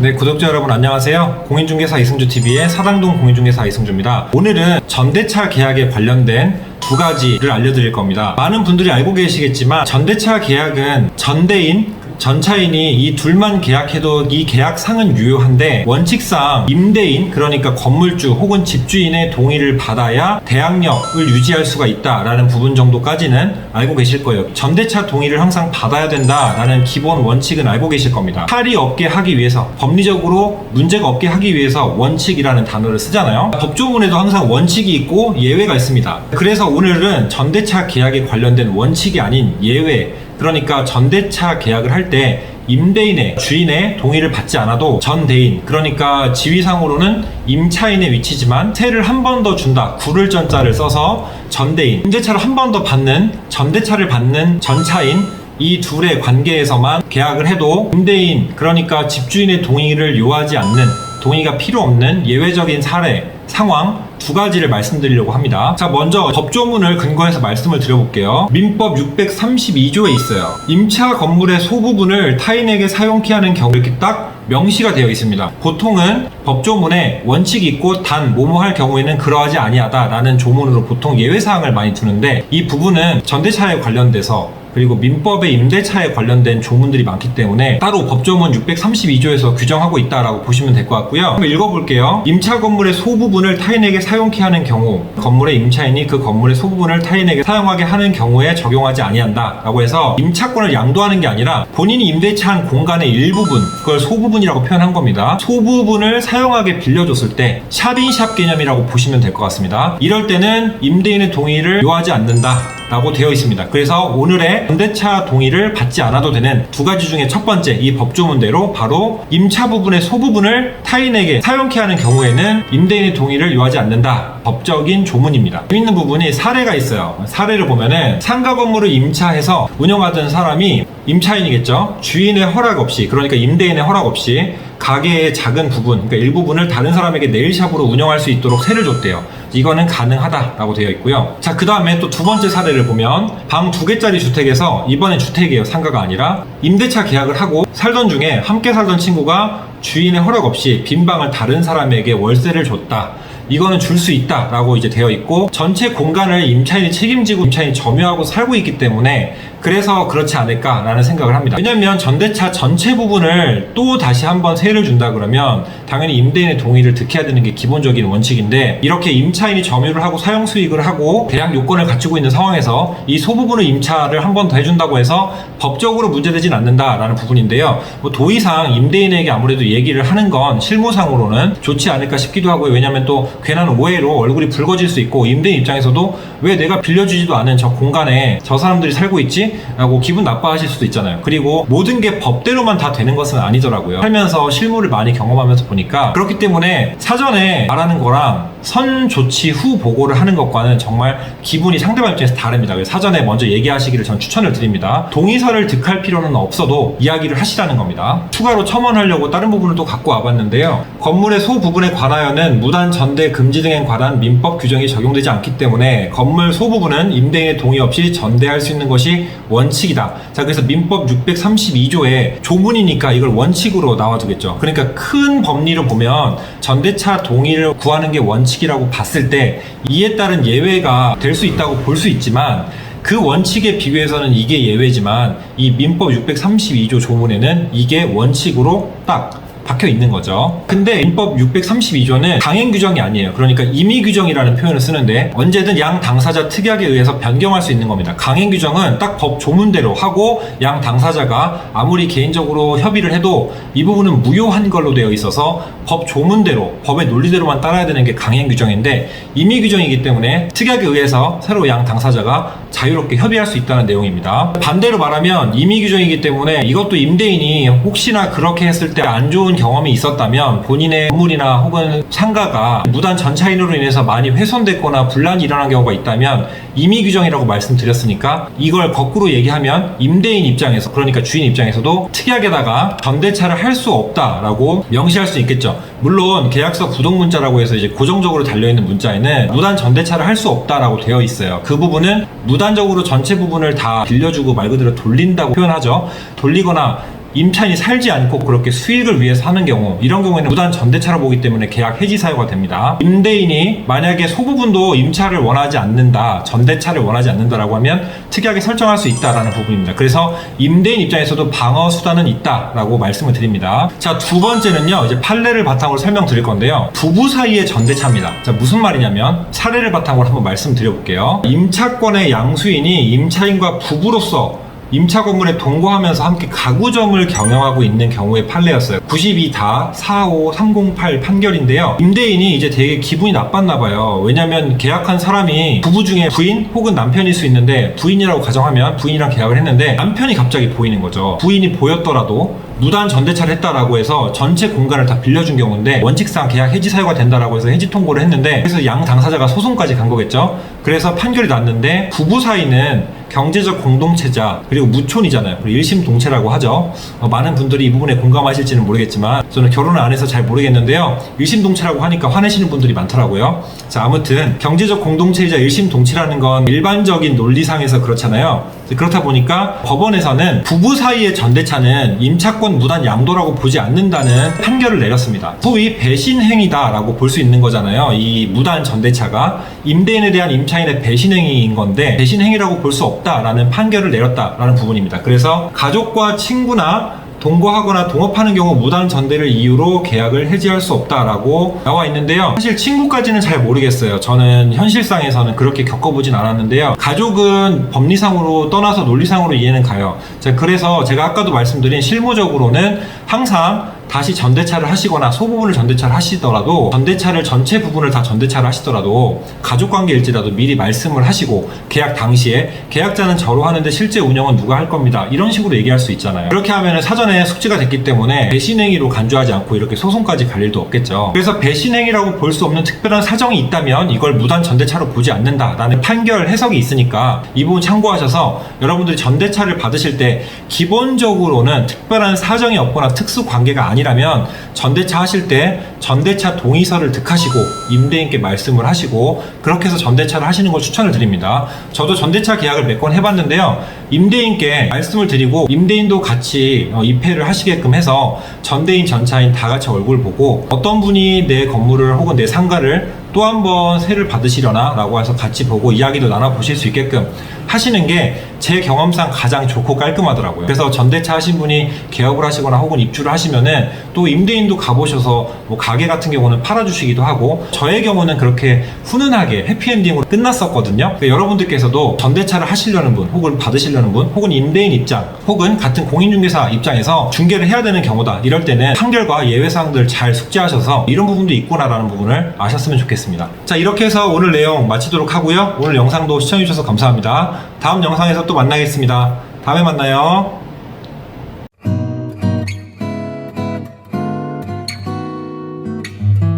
네, 구독자 여러분 안녕하세요. 공인중개사 이승주TV의 사당동 공인중개사 이승주입니다. 오늘은 전대차 계약에 관련된 두 가지를 알려드릴 겁니다. 많은 분들이 알고 계시겠지만 전대차 계약은 전대인, 전차인이 이 둘만 계약해도 이 계약상은 유효한데 원칙상 임대인, 그러니까 건물주 혹은 집주인의 동의를 받아야 계약력을 유지할 수가 있다라는 부분 정도까지는 알고 계실 거예요. 전대차 동의를 항상 받아야 된다라는 기본 원칙은 알고 계실 겁니다. 탈이 없게 하기 위해서, 법리적으로 문제가 없게 하기 위해서 원칙이라는 단어를 쓰잖아요. 법조문에도 항상 원칙이 있고 예외가 있습니다. 그래서 오늘은 전대차 계약에 관련된 원칙이 아닌 예외, 그러니까 전대차 계약을 할 때 임대인의, 주인의 동의를 받지 않아도 전대인, 그러니까 지위상으로는 임차인의 위치지만 세를 한 번 더 준다, 구를 전자를 써서 전대인, 임대차를 한 번 더 받는, 전대차를 받는 전차인, 이 둘의 관계에서만 계약을 해도 임대인, 그러니까 집주인의 동의를 요하지 않는, 동의가 필요 없는 예외적인 사례, 상황 두 가지를 말씀드리려고 합니다. 자, 먼저 법조문을 근거해서 말씀을 드려볼게요. 민법 632조에 있어요. 임차 건물의 소부분을 타인에게 사용케 하는 경우 이렇게 딱 명시가 되어 있습니다. 보통은 법조문에 원칙이 있고 단 뭐뭐 할 경우에는 그러하지 아니하다 라는 조문으로 보통 예외사항을 많이 두는데, 이 부분은 전대차에 관련돼서 그리고 민법의 임대차에 관련된 조문들이 많기 때문에 따로 법조문 632조에서 규정하고 있다라고 보시면 될 것 같고요. 한번 읽어볼게요. 임차 건물의 소부분을 타인에게 사용케 하는 경우, 건물의 임차인이 그 건물의 소부분을 타인에게 사용하게 하는 경우에 적용하지 아니한다 라고 해서 임차권을 양도하는 게 아니라 본인이 임대차한 공간의 일부분, 그걸 소부분이라고 표현한 겁니다. 소부분을 사용하게 빌려줬을 때 샵인샵 개념이라고 보시면 될 것 같습니다. 이럴 때는 임대인의 동의를 요하지 않는다 라고 되어 있습니다. 그래서 오늘의 전대차 동의를 받지 않아도 되는 두 가지 중에 첫 번째, 이 법조문대로 바로 임차 부분의 소부분을 타인에게 사용케 하는 경우에는 임대인의 동의를 요하지 않는다, 법적인 조문입니다. 재밌는 부분이 사례가 있어요. 사례를 보면은 상가 건물을 임차해서 운영하던 사람이, 임차인이겠죠, 주인의 허락 없이, 그러니까 임대인의 허락 없이 가게의 작은 부분, 그러니까 일부분을 다른 사람에게 네일샵으로 운영할 수 있도록 세를 줬대요. 이거는 가능하다라고 되어 있고요. 자, 그 다음에 또 두 번째 사례를 보면 방 2개짜리 주택에서, 이번엔 주택이에요, 상가가 아니라, 임대차 계약을 하고 살던 중에 함께 살던 친구가 주인의 허락 없이 빈 방을 다른 사람에게 월세를 줬다. 이거는 줄 수 있다 라고 이제 되어 있고, 전체 공간을 임차인이 책임지고 임차인이 점유하고 살고 있기 때문에 그래서 그렇지 않을까 라는 생각을 합니다. 왜냐면 전대차 전체 부분을 또 다시 한번 세를 준다 그러면 당연히 임대인의 동의를 득해야 되는 게 기본적인 원칙인데, 이렇게 임차인이 점유를 하고 사용 수익을 하고 계약 요건을 갖추고 있는 상황에서 이 소부분의 임차를 한 번 더 해준다고 해서 법적으로 문제되진 않는다 라는 부분인데요. 뭐 도의상 임대인에게 아무래도 얘기를 하는 건 실무상으로는 좋지 않을까 싶기도 하고요. 왜냐면 또 괜한 오해로 얼굴이 붉어질 수 있고, 임대인 입장에서도 왜 내가 빌려주지도 않은 저 공간에 저 사람들이 살고 있지? 라고 기분 나빠하실 수도 있잖아요. 그리고 모든 게 법대로만 다 되는 것은 아니더라고요. 살면서 실무를 많이 경험하면서 보니까. 그렇기 때문에 사전에 말하는 거랑 선 조치 후 보고를 하는 것과는 정말 기분이 상대방 입장에서 다릅니다. 그래서 사전에 먼저 얘기하시기를 전 추천을 드립니다. 동의서를 득할 필요는 없어도 이야기를 하시라는 겁니다. 추가로 첨언하려고 다른 부분을 또 갖고 와봤는데요. 건물의 소부분에 관하여는 무단 전대 금지 등에 관한 민법 규정이 적용되지 않기 때문에 건물 소부분은 임대인의 동의 없이 전대할 수 있는 것이 원칙이다. 자, 그래서 민법 632조에 조문이니까 이걸 원칙으로 나와두겠죠. 그러니까 큰 법리로 보면 전대차 동의를 구하는 게 원칙이라고 봤을 때 이에 따른 예외가 될 수 있다고 볼 수 있지만, 그 원칙에 비교해서는 이게 예외지만 이 민법 632조 조문에는 이게 원칙으로 딱 박혀 있는 거죠. 근데 민법 632조는 강행 규정이 아니에요. 그러니까 임의 규정이라는 표현을 쓰는데 언제든 양 당사자 특약에 의해서 변경할 수 있는 겁니다. 강행 규정은 딱 법 조문대로 하고 양 당사자가 아무리 개인적으로 협의를 해도 이 부분은 무효한 걸로 되어 있어서 법 조문대로, 법의 논리대로만 따라야 되는 게 강행 규정인데, 임의 규정이기 때문에 특약에 의해서 새로 양 당사자가 자유롭게 협의할 수 있다는 내용입니다. 반대로 말하면 임의 규정이기 때문에 이것도 임대인이 혹시나 그렇게 했을 때 안 좋은 경험이 있었다면, 본인의 건물이나 혹은 상가가 무단 전차인으로 인해서 많이 훼손됐거나 분란이 일어난 경우가 있다면 임의 규정이라고 말씀드렸으니까, 이걸 거꾸로 얘기하면 임대인 입장에서, 그러니까 주인 입장에서도 특약에다가 전대차를 할 수 없다라고 명시할 수 있겠죠. 물론 계약서 구독문자라고 해서 이제 고정적으로 달려있는 문자에는 무단 전대차를 할 수 없다라고 되어 있어요. 그 부분은 무단적으로 전체 부분을 다 빌려주고 말 그대로 돌린다고 표현하죠. 돌리거나 임차인이 살지 않고 그렇게 수익을 위해서 하는 경우, 이런 경우에는 무단 전대차로 보기 때문에 계약 해지 사유가 됩니다. 임대인이 만약에 소부분도 임차를 원하지 않는다, 전대차를 원하지 않는다라고 하면 특이하게 설정할 수 있다라는 부분입니다. 그래서 임대인 입장에서도 방어 수단은 있다라고 말씀을 드립니다. 자, 두 번째는요, 이제 판례를 바탕으로 설명드릴 건데요. 부부 사이의 전대차입니다. 자, 무슨 말이냐면 사례를 바탕으로 한번 말씀드려볼게요. 임차권의 양수인이 임차인과 부부로서 임차 건물에 동거하면서 함께 가구점을 경영하고 있는 경우의 판례였어요. 92-45308 판결인데요. 임대인이 이제 되게 기분이 나빴나봐요. 왜냐면 계약한 사람이 부부 중에 부인 혹은 남편일 수 있는데, 부인이라고 가정하면 부인이랑 계약을 했는데 남편이 갑자기 보이는 거죠. 부인이 보였더라도 무단 전대차를 했다라고 해서 전체 공간을 다 빌려준 경우인데 원칙상 계약 해지 사유가 된다라고 해서 해지 통보를 했는데, 그래서 양 당사자가 소송까지 간 거겠죠. 그래서 판결이 났는데 부부 사이는 경제적 공동체자, 그리고 무촌이잖아요. 그리고 일심동체라고 하죠. 많은 분들이 이 부분에 공감하실지는 모르겠지만 저는 결혼을 안 해서 잘 모르겠는데요. 일심동체라고 하니까 화내시는 분들이 많더라고요. 자, 아무튼 경제적 공동체이자 일심동체라는 건 일반적인 논리상에서 그렇잖아요. 그렇다 보니까 법원에서는 부부 사이의 전대차는 임차권 무단 양도라고 보지 않는다는 판결을 내렸습니다. 소위 배신행위다라고 볼 수 있는 거잖아요. 이 무단 전대차가 임대인에 대한 임차인의 배신행위인 건데 배신행위라고 볼 수 없다라는 판결을 내렸다라는 부분입니다. 그래서 가족과 친구나 동거하거나 동업하는 경우 무단 전대를 이유로 계약을 해지할 수 없다라고 나와 있는데요. 사실 친구까지는 잘 모르겠어요. 저는 현실상에서는 그렇게 겪어보진 않았는데요. 가족은 법리상으로 떠나서 논리상으로 이해는 가요. 자, 그래서 제가 아까도 말씀드린 실무적으로는 항상 다시 전대차를 하시거나 소부분을 전대차를 하시더라도, 전대차를 전체 부분을 다 전대차를 하시더라도 가족관계일지라도 미리 말씀을 하시고, 계약 당시에 계약자는 저로 하는데 실제 운영은 누가 할 겁니다, 이런 식으로 얘기할 수 있잖아요. 그렇게 하면 사전에 숙지가 됐기 때문에 배신행위로 간주하지 않고 이렇게 소송까지 갈 일도 없겠죠. 그래서 배신행위라고 볼 수 없는 특별한 사정이 있다면 이걸 무단 전대차로 보지 않는다라는 판결 해석이 있으니까 이 부분 참고하셔서 여러분들이 전대차를 받으실 때 기본적으로는 특별한 사정이 없거나 특수 관계가 아니라면 전대차 하실 때 전대차 동의서를 득하시고 임대인께 말씀을 하시고 그렇게 해서 전대차를 하시는 걸 추천을 드립니다. 저도 전대차 계약을 몇 건 해봤는데요. 임대인께 말씀을 드리고 임대인도 같이 입회를 하시게끔 해서 전대인 전차인 다 같이 얼굴 보고 어떤 분이 내 건물을 혹은 내 상가를 또 한 번 세를 받으시려나 라고 해서 같이 보고 이야기도 나눠보실 수 있게끔 하시는 게 제 경험상 가장 좋고 깔끔하더라고요. 그래서 전대차 하신 분이 개업을 하시거나 혹은 입주를 하시면은 또 임대인도 가보셔서 뭐 가게 같은 경우는 팔아주시기도 하고, 저의 경우는 그렇게 훈훈하게 해피엔딩으로 끝났었거든요. 그러니까 여러분들께서도 전대차를 하시려는 분 혹은 받으시려는 분 혹은 임대인 입장 혹은 같은 공인중개사 입장에서 중개를 해야 되는 경우다, 이럴 때는 판결과 예외사항들 잘 숙지하셔서 이런 부분도 있구나라는 부분을 아셨으면 좋겠습니다. 자, 이렇게 해서 오늘 내용 마치도록 하고요. 오늘 영상도 시청해주셔서 감사합니다. 다음 영상에서 또 만나겠습니다. 다음에 만나요.